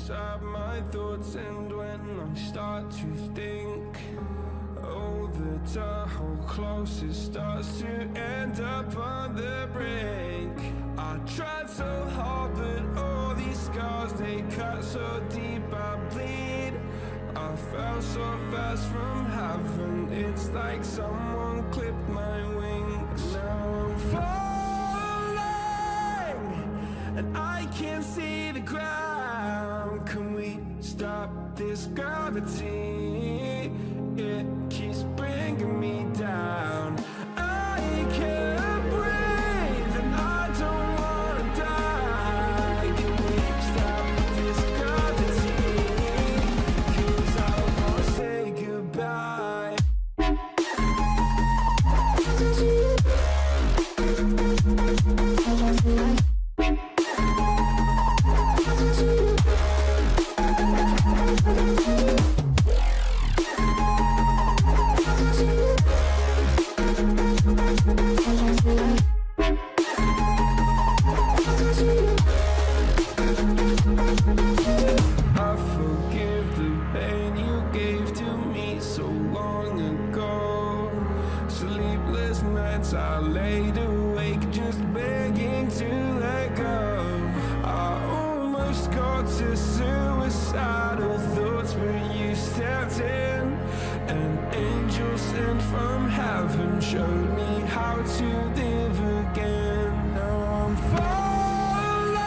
inside my thoughts, and when I start to think, oh, the Tahoe closest starts to end up on the brink. I tried so hard, but all these scars, they cut so deep, I bleed. I fell so fast from heaven, it's like someone clipped my wings. Now I'm falling, and I can't see the ground. Can we stop this gravity? It keeps bringing me down. I can't breathe, and I don't wanna die. Can we stop this gravity? 'Cause I wanna say goodbye. I laid awake just begging to let go. I almost got to suicidal thoughts, but you stepped in. An angel sent from heaven showed me how to live again. Now I'm falling,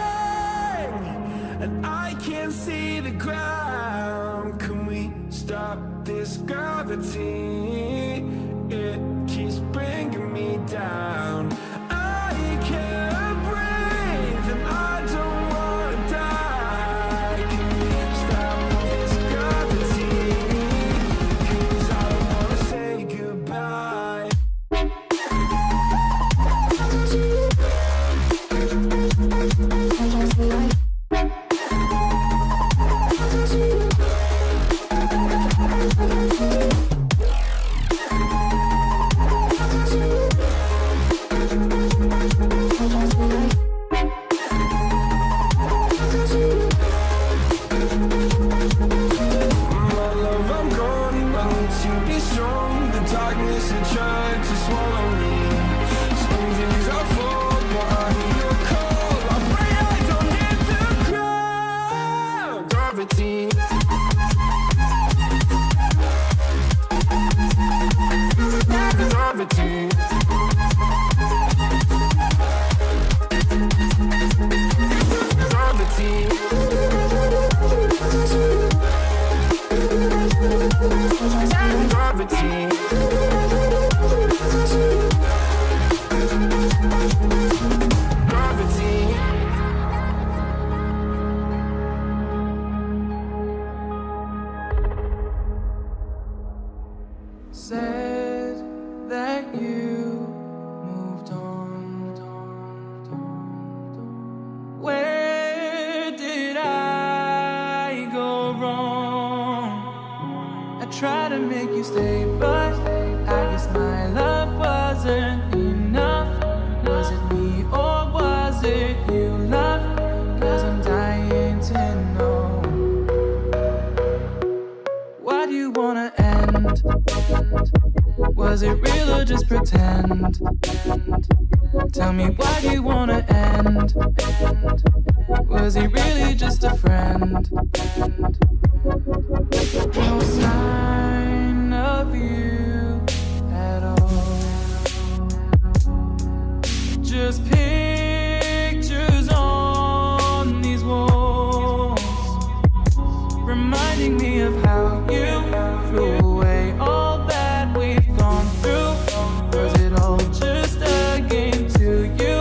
and I can't see the ground. Can we stop this gravity? It keeps bringing me down. I can't breathe, and I don't wanna die. Can we stop this gravity? 'Cause I don't wanna say goodbye. Said that you moved on. Where did I go wrong? I tried to make you stay, but I guess my love wasn't enough. Was it me or was it you, love? 'Cause I'm dying to know. Why do you wanna end? Was it real or just pretend? Tell me, why do you wanna end? Was he really just a friend? No sign of you at all. Just pictures on these walls, reminding me of how you flew away. All that we've gone through, was it all just a game to you?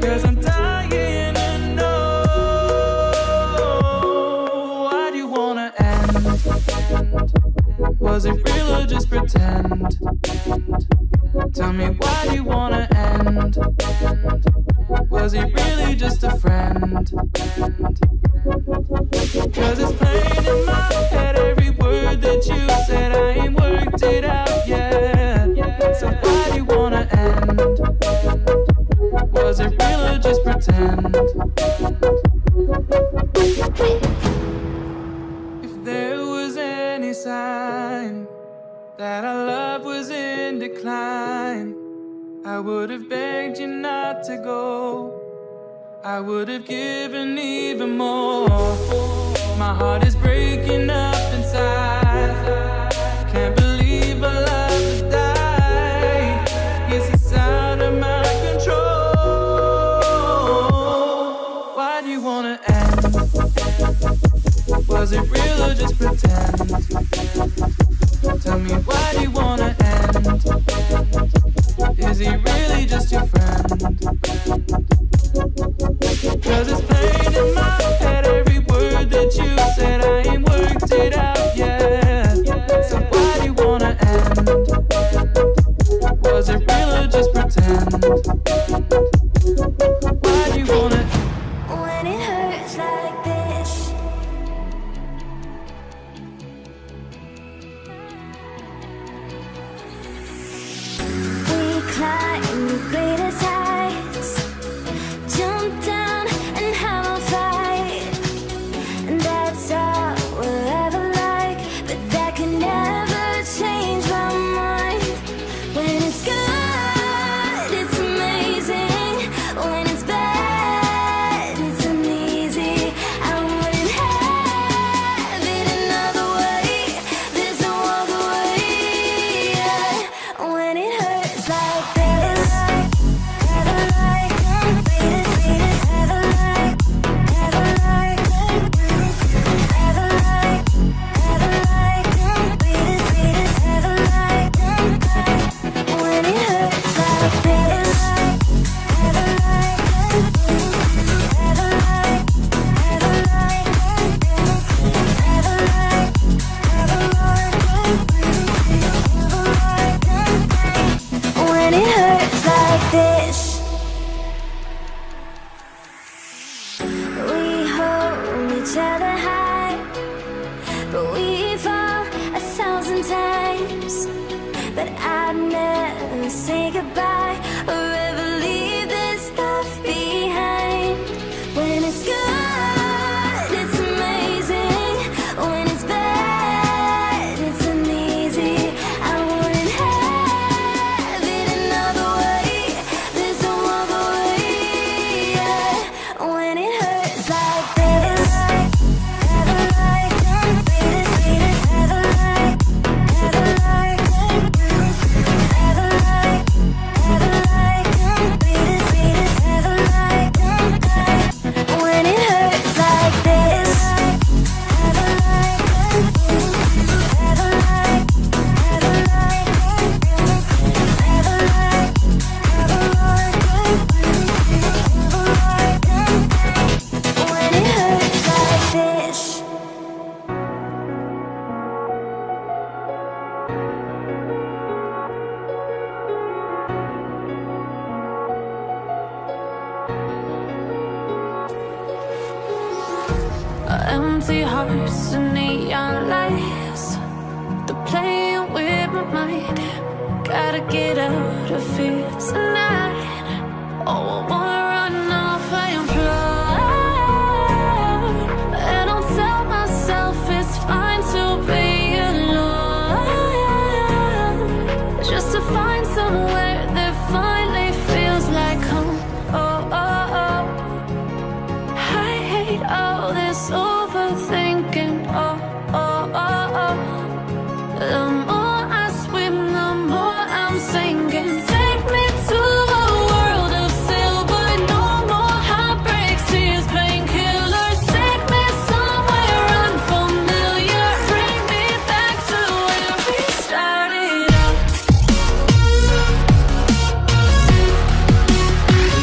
'Cause I'm dying to know. Why do you wanna end? Was it real or just pretend? Tell me, why do you wanna end? Was he really just a friend? 'Cause it's plain in my head, every word that you said, I ain't worked it out yet. So why do you wanna end? Was it real or just pretend? would have begged you not to go. I would have given even more. My heart is breaking up inside. Can't believe our love has died. Guess it's out of my control. Why do you wanna end? Was it real or just pretend? Tell me, why do you wanna end? Is he really just your friend? Cause it's plain in my head, every word that you said, I ain't worked it out yet. So why do you wanna end? Was it real or just pretend? Why do you wanna? When it hurts like this, we climb the greatest heights, jump down and have a fight, and that's all we'll ever like. But that can never change my mind. When it's good, it's amazing. When it's bad, it's uneasy. I wouldn't have it another way. There's no other way. When it hurts like this, have a light, beat it, have a light, have a light, have a light, have a light, beat it, have a light. When it hurts like this, have a light, have a light, have a light, have a light, have a light. When it hurts like this, we hold each other high, but we fall 1,000 times. But I'd never say goodbye or ever leave this stuff behind. When it's good, it's amazing. When it's bad, it's uneasy. I wouldn't have it another way. There's no other way. When it hurts like this, have a light, beat it, have a light, have a light, have a light, have a light, beat it, have a light. When it hurts like this, have a light, have a light, have a light, have a light, have a light, when it hurts like this. Empty hearts and neon lights, they're playing with my mind. Gotta get out of here tonight. Oh, I wanna run off and fly. And I'll tell myself it's fine to be alone, just to find somewhere that finally feels like home. Oh, oh, oh. I hate all this overthinking. Oh, oh, oh, oh. The more I swim, the more I'm sinking. Take me to a world of silver. No more heartbreaks, tears, painkillers. Take me somewhere unfamiliar. Bring me back to where we started out.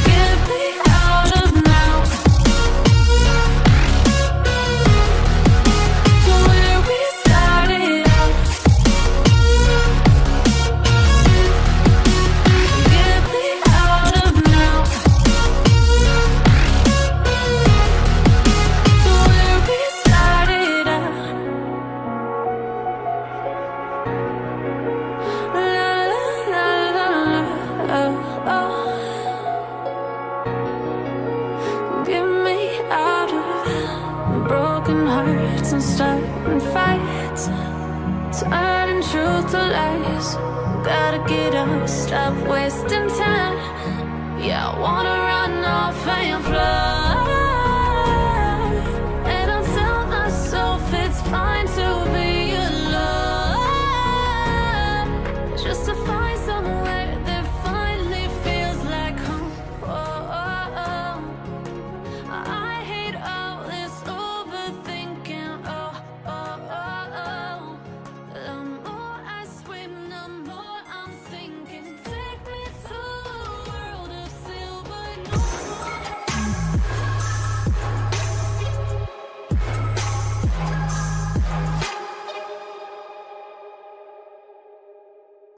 Get me out of now. To where we started out. Get me out of now. To where we started out. La la la la la. Oh, oh. Get me out of broken hearts and starting fights, turning truth to lies. gotta get up, stop wasting time. Yeah, I wanna run off and fly.